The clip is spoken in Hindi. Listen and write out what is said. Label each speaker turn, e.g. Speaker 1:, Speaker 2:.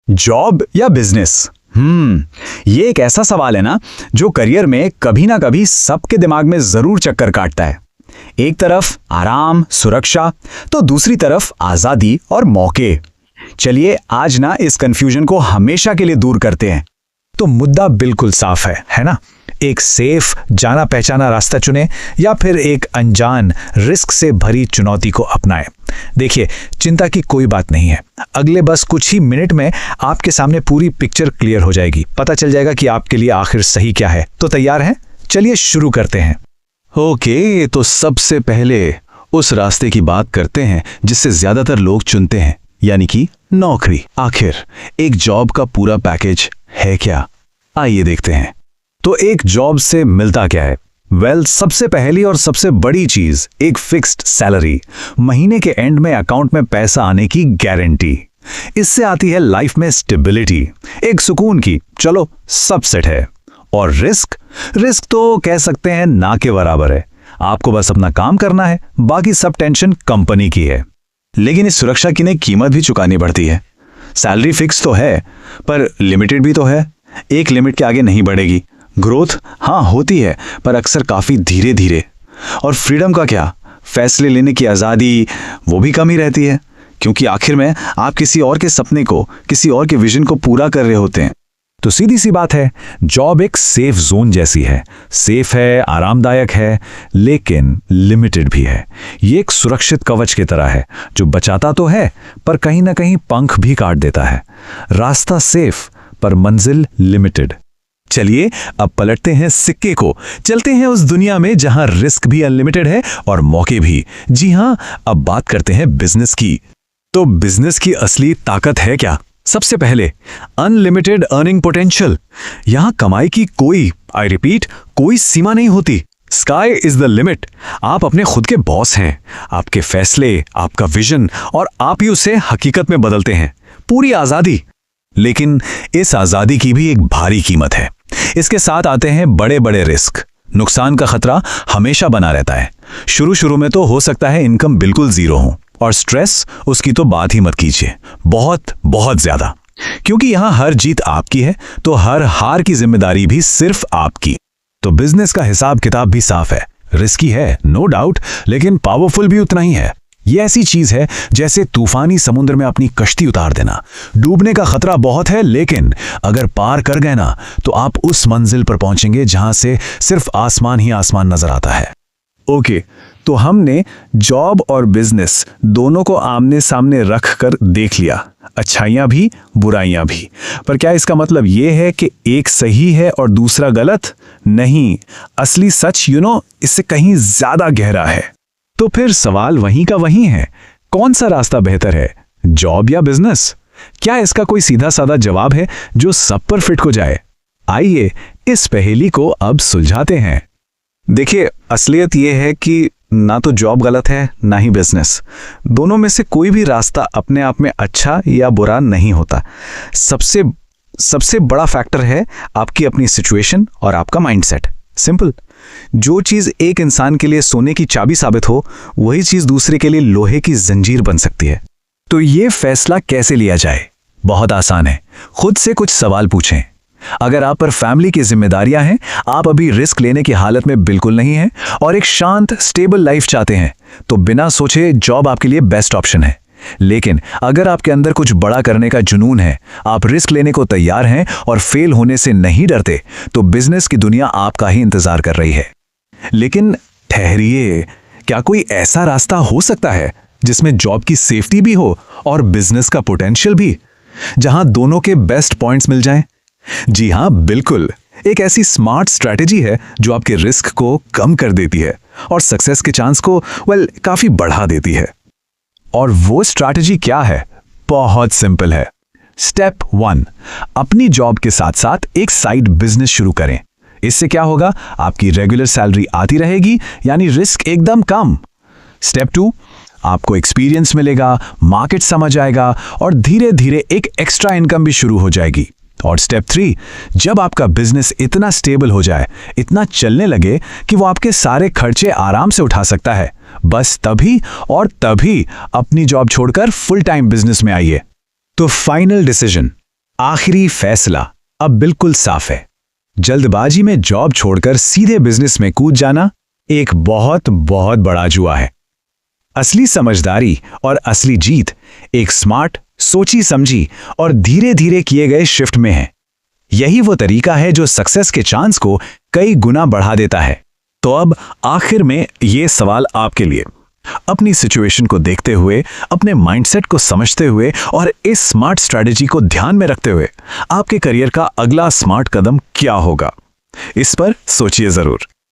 Speaker 1: जॉब या बिजनेस? ये एक ऐसा सवाल है ना जो करियर में कभी ना कभी सबके दिमाग में जरूर चक्कर काटता है। एक तरफ आराम, सुरक्षा, तो दूसरी तरफ आजादी और मौके। चलिए आज ना इस कंफ्यूजन को हमेशा के लिए दूर करते हैं।
Speaker 2: तो मुद्दा बिल्कुल साफ है ना? एक सेफ, जाना पहचाना रास्ता चुने या फिर एक अनजान, रिस्क से भरी चुनौती को अपनाएं। देखिए, चिंता की कोई बात नहीं है। अगले बस कुछ ही मिनट में आपके सामने पूरी पिक्चर क्लियर हो जाएगी। पता चल जाएगा कि आपके लिए आखिर सही क्या है। तो तैयार हैं? चलिए शुरू करते हैं।
Speaker 3: ओके, तो सबसे पहले उस रास्ते की बात करते हैं जिससे ज्यादातर लोग चुनते हैं, यानी कि नौकरी। आखिर एक जॉब का पूरा पैकेज है क्या? आइए देखते हैं।
Speaker 1: तो एक जॉब से मिलता क्या है? सबसे पहली और सबसे बड़ी चीज एक फिक्स्ड सैलरी, महीने के एंड में अकाउंट में पैसा आने की गारंटी। इससे आती है लाइफ में स्टेबिलिटी, एक सुकून की, चलो सब सेट है। और रिस्क तो कह सकते हैं ना के बराबर है। आपको बस अपना काम करना है, बाकी सब टेंशन कंपनी की है। लेकिन इस सुरक्षा की नई कीमत भी चुकानी पड़ती है। सैलरी फिक्स तो है पर लिमिटेड भी तो है। एक लिमिट के आगे नहीं बढ़ेगी। ग्रोथ हाँ होती है पर अक्सर काफी धीरे धीरे। और फ्रीडम का क्या? फैसले लेने की आजादी वो भी कम ही रहती है, क्योंकि आखिर में आप किसी और के सपने को, किसी और के विजन को पूरा कर रहे होते हैं।
Speaker 2: तो सीधी सी बात है, जॉब एक सेफ जोन जैसी है। सेफ है, आरामदायक है, लेकिन लिमिटेड भी है। ये एक सुरक्षित कवच की तरह है जो बचाता तो है पर कहीं ना कहीं पंख भी काट देता है। रास्ता सेफ पर मंजिल लिमिटेड। चलिए अब पलटते हैं सिक्के को, चलते हैं उस दुनिया में जहां रिस्क भी अनलिमिटेड है और मौके भी। जी हां, अब बात करते हैं बिजनेस की।
Speaker 1: तो बिजनेस की असली ताकत है क्या? सबसे पहले अनलिमिटेड अर्निंग पोटेंशियल। यहां कमाई की कोई सीमा नहीं होती। Sky is the limit. आप अपने खुद के बॉस हैं। आपके फैसले, आपका विजन, और आप ही उसे हकीकत में बदलते हैं। पूरी आजादी। लेकिन इस आजादी की भी एक भारी कीमत है। इसके साथ आते हैं बड़े बड़े रिस्क। नुकसान का खतरा हमेशा बना रहता है। शुरू में तो हो सकता है इनकम बिल्कुल जीरो हो, और स्ट्रेस उसकी तो बात ही मत कीजिए, बहुत बहुत ज्यादा। क्योंकि यहां हर जीत आपकी है तो हर हार की जिम्मेदारी भी सिर्फ आपकी।
Speaker 2: तो बिजनेस का हिसाब किताब भी साफ है। रिस्की है नो डाउट, लेकिन पावरफुल भी उतना ही है। ये ऐसी चीज है जैसे तूफानी समुद्र में अपनी कश्ती उतार देना। डूबने का खतरा बहुत है, लेकिन अगर पार कर गए ना तो आप उस मंजिल पर पहुंचेंगे जहां से सिर्फ आसमान ही आसमान नजर आता है।
Speaker 1: ओके, तो हमने जॉब और बिजनेस दोनों को आमने सामने रख कर देख लिया, अच्छाइयां भी बुराइयां भी। पर क्या इसका मतलब यह है कि एक सही है और दूसरा गलत? नहीं, असली सच इससे कहीं ज्यादा गहरा है। तो फिर सवाल वहीं का वहीं है, कौन सा रास्ता बेहतर है, जॉब या बिजनेस? क्या इसका कोई सीधा साधा जवाब है जो सब पर फिट हो जाए? आइए इस पहेली को अब सुलझाते हैं। देखिए, असलियत यह है कि ना तो जॉब गलत है ना ही बिजनेस। दोनों में से कोई भी रास्ता अपने आप में अच्छा या बुरा नहीं होता। सबसे बड़ा फैक्टर है आपकी अपनी सिचुएशन और आपका माइंडसेट। सिंपल। जो चीज एक इंसान के लिए सोने की चाबी साबित हो, वही चीज दूसरे के लिए लोहे की जंजीर बन सकती है। तो ये फैसला कैसे लिया जाए? बहुत आसान है। खुद से कुछ सवाल पूछें। अगर आप पर फैमिली की जिम्मेदारियां हैं, आप अभी रिस्क लेने की हालत में बिल्कुल नहीं हैं और एक शांत स्टेबल लाइफ चाहते हैं, तो बिना सोचे जॉब आपके लिए बेस्ट ऑप्शन है। लेकिन अगर आपके अंदर कुछ बड़ा करने का जुनून है, आप रिस्क लेने को तैयार हैं और फेल होने से नहीं डरते, तो बिजनेस की दुनिया आपका ही इंतजार कर रही है। लेकिन ठहरिए, क्या कोई ऐसा रास्ता हो सकता है जिसमें जॉब की सेफ्टी भी हो और बिजनेस का पोटेंशियल भी, जहां दोनों के बेस्ट पॉइंट्स मिल जाएं? जी हां, बिल्कुल। एक ऐसी स्मार्ट स्ट्रैटेजी है जो आपके रिस्क को कम कर देती है और सक्सेस के चांस को काफी बढ़ा देती है। और वो स्ट्रैटेजी क्या है? बहुत सिंपल है। स्टेप 1, अपनी जॉब के साथ साथ एक साइड बिजनेस शुरू करें। इससे क्या होगा? आपकी रेगुलर सैलरी आती रहेगी, यानी रिस्क एकदम कम। स्टेप 2, आपको एक्सपीरियंस मिलेगा, मार्केट समझ आएगा और धीरे धीरे एक एक्स्ट्रा इनकम भी शुरू हो जाएगी। और स्टेप 3, जब आपका बिजनेस इतना स्टेबल हो जाए, इतना चलने लगे कि वो आपके सारे खर्चे आराम से उठा सकता है, बस तभी और तभी अपनी जॉब छोड़कर फुल टाइम बिजनेस में आइए। तो फाइनल डिसीजन,
Speaker 2: आखिरी फैसला अब बिल्कुल साफ है। जल्दबाजी में जॉब छोड़कर सीधे बिजनेस में कूद जाना एक बहुत बहुत बड़ा जुआ है। असली समझदारी और असली जीत एक स्मार्ट, सोची समझी और धीरे धीरे किए गए शिफ्ट में है। यही वो तरीका है जो सक्सेस के चांस को कई गुना बढ़ा देता है।
Speaker 1: तो अब आखिर में ये सवाल आपके लिए, अपनी सिचुएशन को देखते हुए, अपने माइंडसेट को समझते हुए और इस स्मार्ट स्ट्रैटेजी को ध्यान में रखते हुए आपके करियर का अगला स्मार्ट कदम क्या होगा, इस पर सोचिए जरूर।